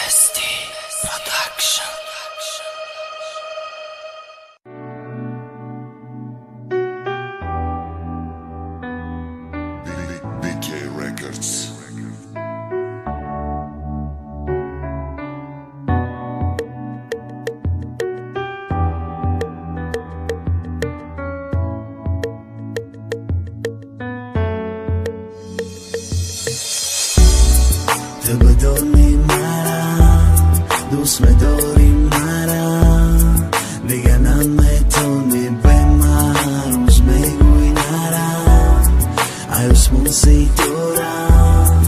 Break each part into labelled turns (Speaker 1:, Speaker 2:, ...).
Speaker 1: SD Production.
Speaker 2: BK Records.
Speaker 3: تبدوني مرا دوست داری مرا دیگه نمیتونی به من روز میگوی نرم عیوسمون سی دورم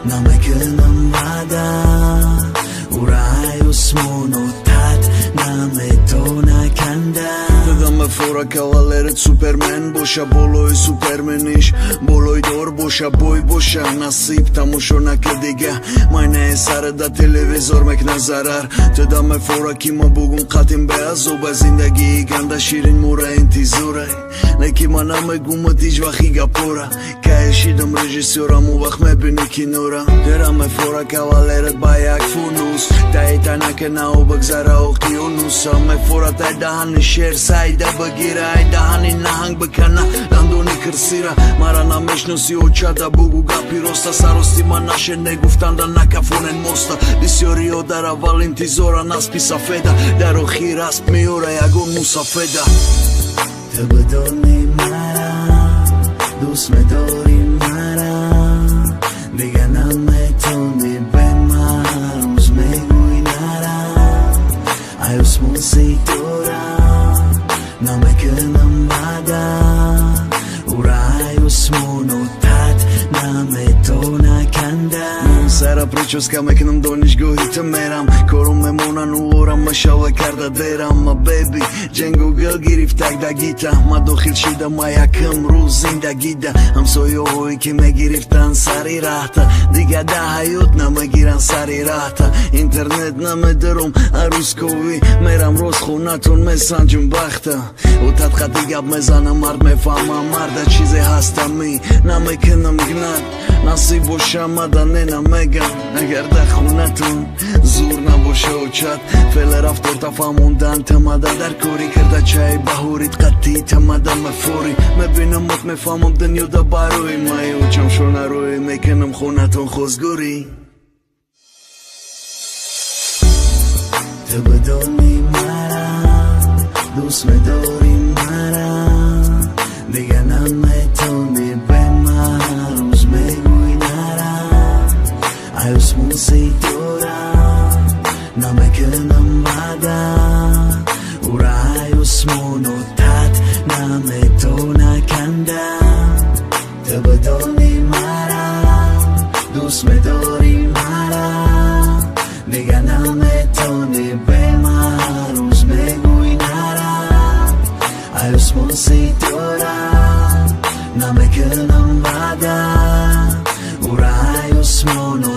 Speaker 3: نمیکنم بعدم او را عیوسمونو تد نمیتونه کندم
Speaker 4: Dame fora kavalerët Superman Bosha boloj Supermanish Boloj dor bosha boj bosha Nasib ta mushona këdiga Majne e sare da televizor me këna zarar Të dame fora ki më bugun katin beyaz O ba zindagi i ganda shirin mura intizuraj Ne ki mana me gumët i gjvahiga pora Ka e shidëm regjisiora mu vak me bëni kinura Dera me fora kavalerët bajak funus Ta e ta na këna u bëgzara o këti unusa Me fora ta e dahan në shërë sa i da bëgira e dahani në hang bëkana Landoni kërsira Marana mesh nësi o qada bugu ga pirosta Sa rosti ma nashe ne guftanda na kafonen mosta Disjori o dara valin tizora nas pisa feda Daro khira asp mi ora jagon musa feda
Speaker 3: تبدوني مرا دوست داری مرا دیگه نمیتونی به من روز میگوی نرم عیوسمون سی دورم نمیکنم بعدم او را عیوسمونو تد نمیتونه کندم
Speaker 4: Sera preqo s'ka me kënë mdojnë shgohi të meram Koro me mona në ora më shave karda dera Ma baby, gjen Google girif tak da gita Ma do khil shida ma jakëm ruzin da gida Amso jo hoj ki me girif të ansari rata Diga da hajut në me giran sari rata Internet në me dërum a ruskovi Meram ros khunatun me san gjun bakhta U tat khatiga me zanë mard me fama marda Qize hasta mi, na me kënëm gnat Nasi bosha ma da nena megan Eğer de khunatun Zur na bosha u qat Feler aftor ta famundan Të ma da dar kori Kërda qaj bahurit qati Të ma da me fori Me binë mot me famum dën ju da baroj Ma ju qëm shonaroj Me kënëm khunatun khozguri
Speaker 3: تبدوني مرا دوست داری مرا دیگه نمیتونی به من روز میگوی نرم عیوسمون سی دورم نمیکنم بعدم او را عیوسمونو تد نمیتونه کندم تبدونی مرا دوست داری مرا دیگه نمیتونی به من روز میگوی نرم عیوسمون سی دورم نمیکنم بعدم او را عیوسمونو